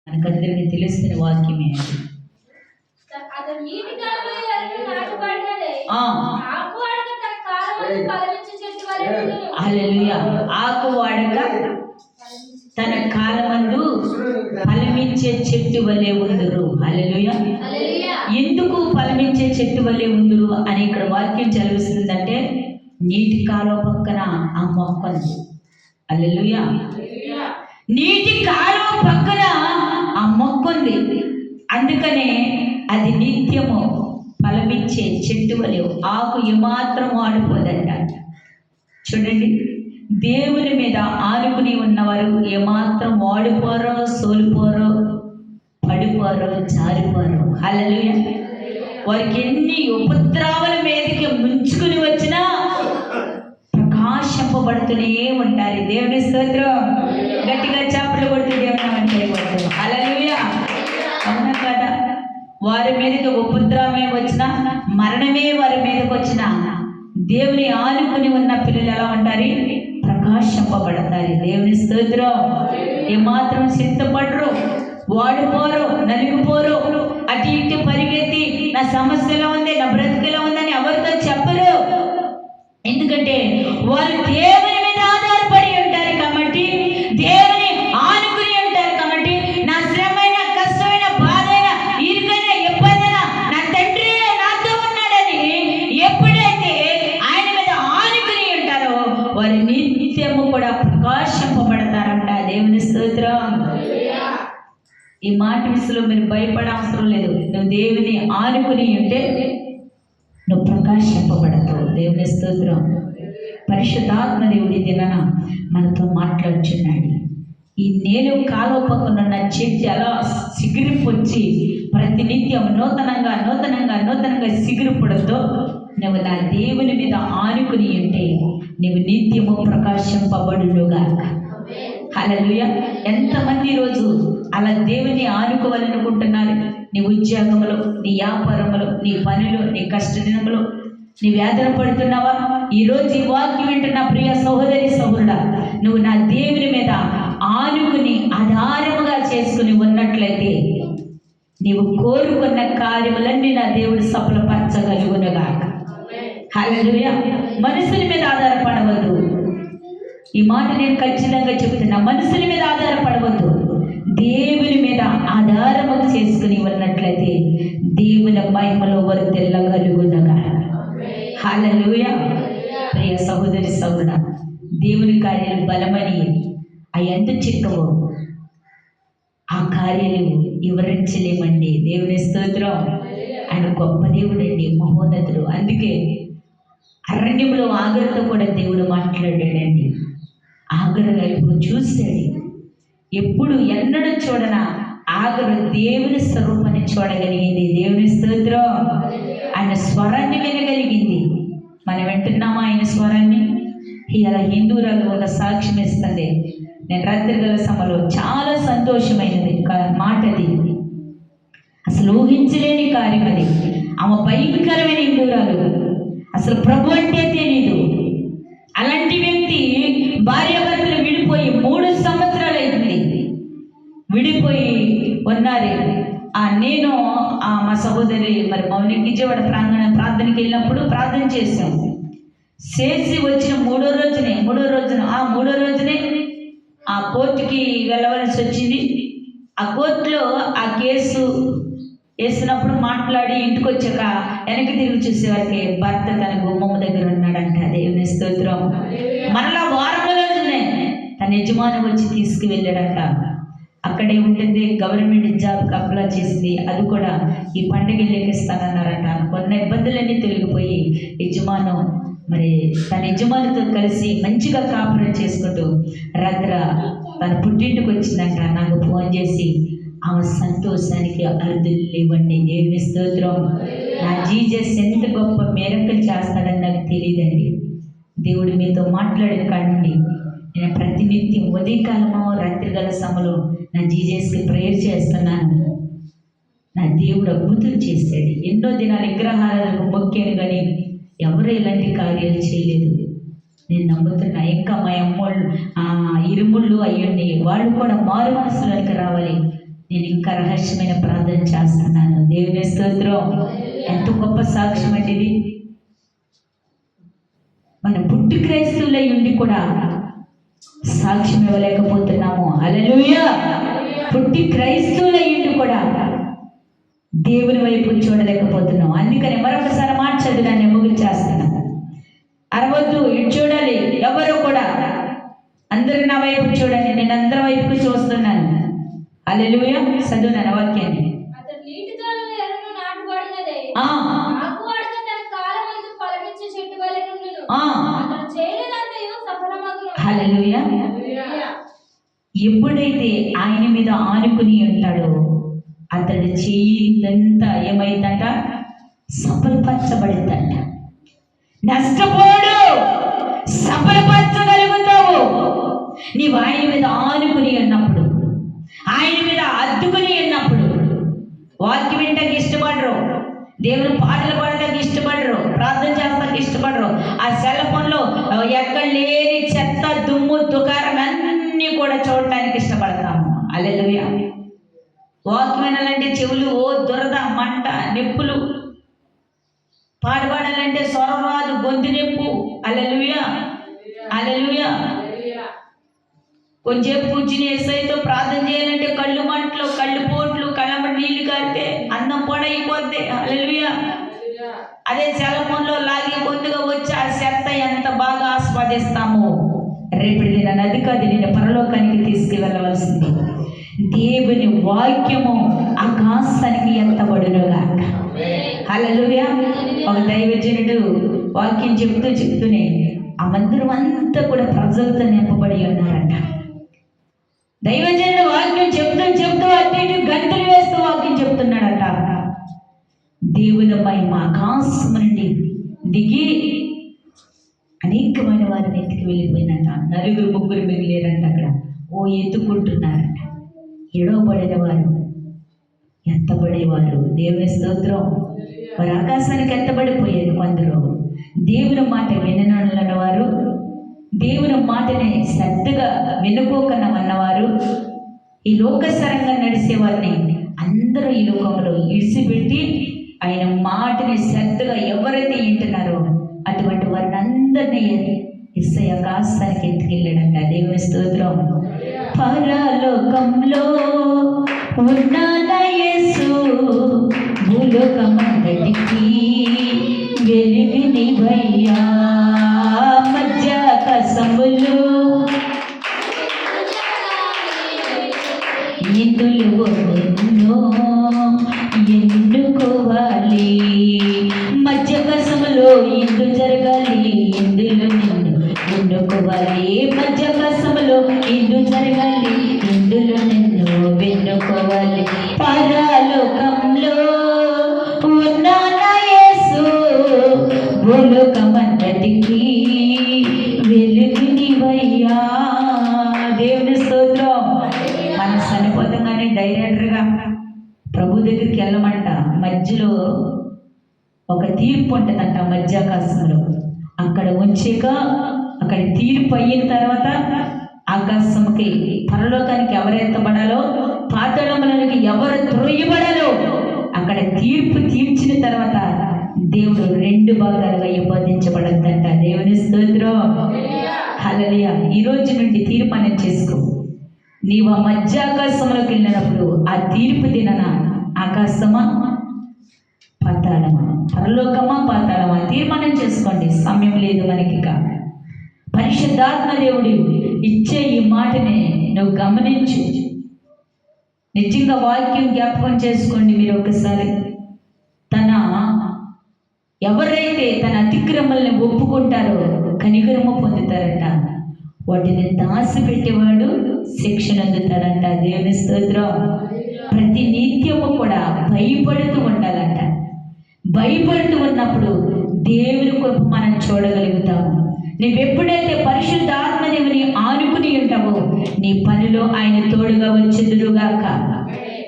మనకందరికీ తెలిసిన వాక్యమే హల్లెలూయా. ఆకు వాడక తన కాలమందు ఫలమిచ్చే చెట్టు వలె ఉందురు. హల్లెలూయా. ఎందుకు ఫలమిచ్చే చెట్టు వలె ఉందురు అని ఇక్కడ వాక్యం చదివిస్తుందంటే, నీటి కాలువ పక్కన ఆ మొక్క ఉంది. హల్లెలూయా. నీటి కాలువ పక్కన ఆ మొక్క ఉంది. అందుకనే అది నిత్యము ఫలమిచ్చే చెట్టు వలె, ఆకు ఏమాత్రం వాడిపోదంట. చూడండి, దేవుని మీద ఆనుకుని ఉన్నవారు ఏమాత్రం వాడిపోరో, సోలిపోరో, పడిపోరో, జారిపోరో. హల్లెలూయా. వారికి ఎన్ని ఉపద్రవాల మీదకి ముంచుకుని వచ్చినా ప్రకాశింపబడుతూనే ఉంటారు. దేవుని స్తోత్రం. గట్టిగా చప్పట్లు కొడుతూ దేవుని అంటే హల్లెలూయా. అవునా కదా? వారి మీదకి ఉపద్రవమే వచ్చినా, మరణమే వారి మీదకి వచ్చినా, దేవుని ఆనుకుని ఉన్న పిల్లలు ఎలా ఉంటారు? ప్రకాశింపబడతారు. దేవుని స్తోత్రం. ఏమాత్రం సిద్ధపడరు, వాడిపోరు, నలిగిపోరు. అటు ఇటు పరిగెత్తి నా సమస్యలో ఉంది, నా బ్రతుకులో ఉందని ఎవరితో చెప్పరు. ఎందుకంటే వారు దేవుని మీద ఆధారపడి ఉంటారు కాబట్టి, దేవుని ఆనుకుని ఉంటారు కాబట్టి, నా శ్రమైన, కష్టమైన, బాధైన, ఇరుకైన, ఎప్పుడైనా నా తండ్రి నాతో ఉన్నాడని ఎప్పుడైతే ఆయన మీద ఆనుకుని ఉంటారో వారి నిత్యము కూడా ప్రకాశింపబడతారంట. దేవుని స్తోత్రం. ఈ మాట విషయంలో మీరు భయపడవసరం లేదు. నువ్వు దేవుని ఆనుకుని ఉంటే నువ్వు ప్రకాశింపబడతావు. దేవుని స్తోత్రం. పరిశుద్ధాత్మ దేవుడి దినాన మనతో మాట్లాడుచున్నాడు. ఈ నేను కాలువ పక్కనున్న చెట్టు ఎలా సిగిరిపొచ్చి ప్రతినిత్యం నూతనంగా నూతనంగా నూతనంగా సిగిరిపడుతో, నువ్వు నా దేవుని మీద ఆనుకుని ఉంటే నువ్వు నిత్యము ప్రకాశింపబడుగాక. హల్లెలూయా. ఎంతమంది ఈరోజు అలా దేవుని ఆనుకోవాలనుకుంటున్నారు? నీ ఉద్యోగంలో, నీ వ్యాపారంలో, నీ పనిలో, నీ కష్టదినములో నీ వేదన పడుతున్నావా? ఈరోజు ఈ వాక్యం వింటున్న ప్రియ సహోదరి సహోదరుడా, నువ్వు నా దేవుని మీద ఆనుకుని ఆధారముగా చేసుకుని ఉన్నట్లయితే నీవు కోరుకున్న కార్యములన్నీ నా దేవుడు సఫలపరచగలుగునుగాక. హల్లెలూయా. మనుషుల మీద ఆధారపడవద్దు. ఈ మాట నేను ఖచ్చితంగా చెబుతున్నా. మనుషుల మీద ఆధారపడవద్దు. దేవుని మీద ఆధారము చేసుకుని ఉన్నట్లయితే దేవుని మహిమలో వర్ధిల్లగలుగునుగాక. హల్లెలూయా. ప్రియ సహోదరి సహోదరుడా, దేవుని కార్యాలు బలమని అయ్యంత చిక్కవు, ఆ కార్యాలు వివరించలేమండి. దేవుని స్తోత్రం. ఆయన గొప్ప దేవుడు అండి, మహోన్నతుడు. అందుకే అరణ్యంలో ఆగరుతో కూడా దేవుడు మాట్లాడాడండి. ఆగరు వైపు చూశాడు. ఎప్పుడు ఎన్నడూ చూడన ఆగరు దేవుని స్వరూపాన్ని చూడగలిగింది. దేవుని స్తోత్రం. ఆయన స్వరాన్ని వినగలిగింది. మనం వింటున్నామా ఆయన స్వరాన్ని? ఇలా హిందూరాలు ఒక సాక్ష్యం ఇస్తుంది. నేను రాత్రిగల సమయంలో చాలా సంతోషమైనది మాటది, అసలు ఊహించలేని కార్యం అది. ఆమె భయంకరమైన హిందూరాలు, అసలు ప్రభు అంటే తెలీదు. అలాంటి వ్యక్తి భార్యాభర్తలు విడిపోయి 3 సంవత్సరాలు అయింది. విడిపోయి ఉన్నారు. నేను మా సహోదరి మరి మౌని విజయవాడ ప్రార్థనకి వెళ్ళినప్పుడు ప్రార్థన చేశాం. చేసి వచ్చిన మూడో రోజునే ఆ కోర్టుకి వెళ్ళవలసి వచ్చింది. ఆ కోర్టులో ఆ కేసు వేసినప్పుడు మాట్లాడి ఇంటికి వచ్చాక వెనక్కి తిరిగి చూసేవారికి భర్త తన గుమ్మమ్మ దగ్గర ఉన్నాడంట. దేవుని స్తోత్రం. మరలా వారం రోజులనే తన యజమాని వచ్చి తీసుకువెళ్ళాడంట. అక్కడే ఉంటుంది, గవర్నమెంట్ జాబ్కి అప్లై చేసింది. అది కూడా ఈ పండుగ లెక్కిస్తానన్నారట. కొన్న ఇబ్బందులన్నీ తొలగిపోయి యజమాను మరి తన యజమానితో కలిసి మంచిగా కాపురం చేసుకుంటూ రాత్ర తన పుట్టింటికి వచ్చిందంట. నాకు ఫోన్ చేసి ఆమె సంతోషానికి అర్థులు ఇవ్వండి. దేవుని స్తోత్రం. నా జీజస్ ఎంత గొప్ప మేరకులు చేస్తాడని నాకు తెలియదండి. దేవుడు మీతో మాట్లాడే కాడండి. నేను ప్రతినిత్యం ఉదయకాలమో రాత్రిగల సమయంలో నా జీజస్కి ప్రేయర్ చేస్తున్నాను. నా దేవుడు అద్భుతం చేశాడు. ఎన్నో దినాలు విగ్రహాలకు మొక్కాను కానీ ఎవరు ఇలాంటి కార్యాలు చేయలేదు. నేను నమ్ముతున్నా. ఇంకా మా అమ్మోళ్ళు ఇరుముళ్ళు అయ్యండి, వాళ్ళు కూడా మారు మనసులోకి రావాలి. నేను ఇంకా రహస్యమైన ప్రార్థన చేస్తున్నాను. దేవుని స్తోత్రం. ఎంత గొప్ప సాక్ష్యం అండి ఇది. మన పుట్టి క్రైస్తవులై ఉండి కూడా సాక్ష్యం ఇవ్వలేకపోతున్నాము. హల్లెలూయా. పుట్టి క్రైస్తవులై ఉండి కూడా దేవుని వైపు చూడలేకపోతున్నాం. అందుకని మరొకసారి మాట చదివాన్ని ముగించేస్తున్నాను. అరవద్దు, ఇటు చూడాలి. ఎవరు కూడా అందరూ నా వైపు చూడండి, నేను అందరి వైపు చూస్తున్నాను. హల్లెలూయా. చదువునాను వాక్యాన్ని. హల్లెలూయా. ఎప్పుడైతే ఆయన మీద ఆనుకుని ఉంటాడో అతడి చెయ్యిందంతా ఏమైందంట? సఫలపరచబడిందంట. నష్టపోడు, సఫలపరచగలుగుతావు. నీవు ఆయన మీద ఆనుకుని ఉన్నప్పుడు, ఆయన మీద అద్దుకుని ఉన్నప్పుడు. వాక్యం వింటానికి ఇష్టపడరు, దేవుని పాటలు పాడటానికి ఇష్టపడరు, ప్రార్థన చేస్తానికి ఇష్టపడరు. ఆ సెల్ ఫోన్లో ఎక్కడ లేని చెత్త, దుమ్ము, దుకారం అన్నీ కూడా చూడటానికి ఇష్టపడతాము. హల్లెలూయా. వాక్యం వినాలంటే చెవులు ఓ దురద, మంట, నిప్పులు. పాట పాడాలంటే స్వరం రాదు, గొంతు నిప్పు. హల్లెలూయా. హల్లెలూయా. కొంచెంసేపు కూర్చుని యేసయ్యతో ప్రార్థన చేయాలంటే కళ్ళు మంటలు, కళ్ళు పోట్లు, కళ్ళ నీళ్లు కారితే అన్నం పొడైపోద్ది. హల్లెలూయా. అదే సెల్ ఫోన్లో లాగి కొద్దిగా వచ్చి ఆ చెత్త ఎంత బాగా ఆస్వాదిస్తాము. రేపటి దినాన్ని అది కాదు, నేను పరలోకానికి తీసుకువెళ్ళవలసింది. దేవుని వాక్యము ఆకాశానికి ఎత్తబడునుగాక. హల్లెలూయా. ఒక దైవజనుడు వాక్యం చెప్తూనే ఆ మందిరం అంతా కూడా ప్రజలతో నింపబడి ఉన్నారంట. దైవజనుడు వాక్యం చెప్తూ అటు ఇటు గంటలు వేస్తూ వాక్యం చెప్తున్నాడట. దేవుని మహిమ ఆకాశం నుండి దిగి అనేకమైన వారిని ఎత్తుకు వెళ్ళిపోయిందంట. 4-3 మిగిలేరంట అక్కడ. ఓ ఎత్తుకుంటున్నారంట. ఎడవబడిన వారు, ఎత్తబడేవారు. దేవుని స్తోత్రం. వారు ఆకాశానికి ఎత్తబడిపోయారు. కొందరు దేవుని మాట విననన్న వారు, దేవుని మాటని శ్రద్ధగా వినుకోకనమన్నవారు, ఈ లోకసరంగా నడిచేవారిని అందరూ ఈ లోకంలో ఇడిసిపెట్టి ఆయన మాటని శ్రద్ధగా ఎవరైతే వింటున్నారో అటువంటి వారిని అందరినీ యేసయ్య ఆకాశానికి ఎత్తుకెళ్ళాడంట. దేవుని స్తోత్రం. పరలోకంలో ఉన్న యేసు భూలోకమంతటికి వెలుగునివయ్యా. మధ్యాకాశములో ఇందులో నిన్ను ఎన్నుకోవాలి. మధ్యాకాశములో ఇందు జరగాలి, ఇందులో నిన్ను ఎన్నుకోవాలి. మధ్యాకాశములో ఇందు జరగాలి, ఇందులో నిన్ను వెన్నుకోవాలి. పరలోకంలో ఉన్న యేసు భూలోకమంతటికి వెలుగునివయ్యా. దేవుని స్తోత్రం. మన చనిపోతంగానే డైరెక్టర్గా ప్రభు దగ్గరికి వెళ్ళమంట. మధ్యలో ఒక తీర్పు ఉంటుందంట మధ్యాకాశంలో. అక్కడ ఉంచాక అక్కడ తీర్పు అయిన తర్వాత ఆకాశంకి, పరలోకానికి ఎవరు ఎత్తబడాలో, పాతాళంలోనికి ఎవరు త్రోయబడాలో అక్కడ తీర్పు తీర్చిన తర్వాత దేవుడు 2 భాగాలుగా విభజించబడద్దంట. దేవుని స్తోత్రం. హల్లెలూయా. ఈ రోజు నుండి తీర్మానం చేసుకో. నీవు ఆ మధ్యాకాశంలోకి వెళ్ళినప్పుడు ఆ తీర్పు దినన ఆకాశమా పాతాళమా, పరలోకమా పాతాళమా తీర్మానం చేసుకోండి. సమయం లేదు మనకి. పరిశుద్ధాత్మ దేవుడు ఇచ్చే ఈ మాటని నువ్వు గమనించు. నిజంగా వాక్యం జ్ఞాపకం చేసుకోండి. మీరు ఒకసారి ఎవరైతే తన అతిక్రమల్ని ఒప్పుకుంటారో కనికరము పొందుతారంట. వాటిని దాచిపెట్టేవాడు శిక్షణ అందుతాడంట. దేవుని స్తోత్రం. ప్రతి నిత్యము కూడా భయపడుతూ ఉండాలంట. భయపడుతూ ఉన్నప్పుడు దేవుని కృప మనం చూడగలుగుతాము. నువ్వెప్పుడైతే పరిశుద్ధ ఆత్మదేవుని ఆనుకుని ఉంటావో నీ పనిలో ఆయన తోడుగా వచ్చుదురుగాక,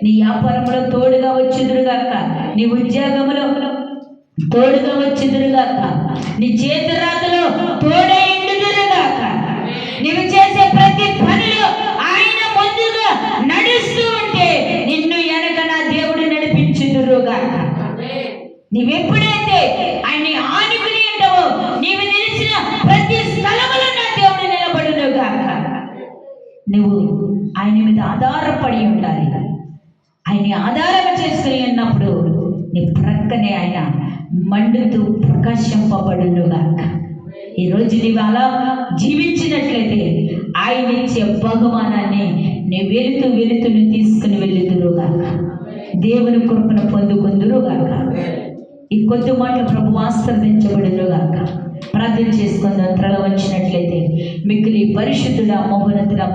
నీ వ్యాపారంలో తోడుగా వచ్చుదురుగాక, నీ ఉద్యోగంలో తోడుగా వచ్చుదురుగాక, నీ చేతిరాతలో తోడైండుదురుగాక. నీవు చేసే ప్రతి పనిలో ఆయన ముందుగా నడుస్తూ ఉంటే నీ నీవెప్పుడైతే ఆయన్ని ఆనుకుని ఉంటావో నీవు నిలిచిన ప్రతి స్థలములో నా దేవుడు నిలబడునుగాక. నువ్వు ఆయన మీద ఆధారపడి ఉండాలి. ఆయన్ని ఆధారం చేసుకుని ఉన్నప్పుడు నీ ప్రక్కనే ఆయన మండుతూ ప్రకాశింపబడునుగాక. ఈరోజు నీవు అలా జీవించినట్లయితే ఆయన ఇచ్చే బహుమానాన్ని నీ వెళుతూ నువ్వు తీసుకుని వెళ్ళుదురుగాక. దేవుని కృపను పొందుకుందురుగాక. ఈ కొద్ది మాటలు ప్రభు ఆశీర్వదించబడునుగాక. ప్రార్థన చేసుకుందాం. త్వరగా వచ్చినట్లయితే మిక్కిలి పరిశుద్ధుడా మహోన్నతుడా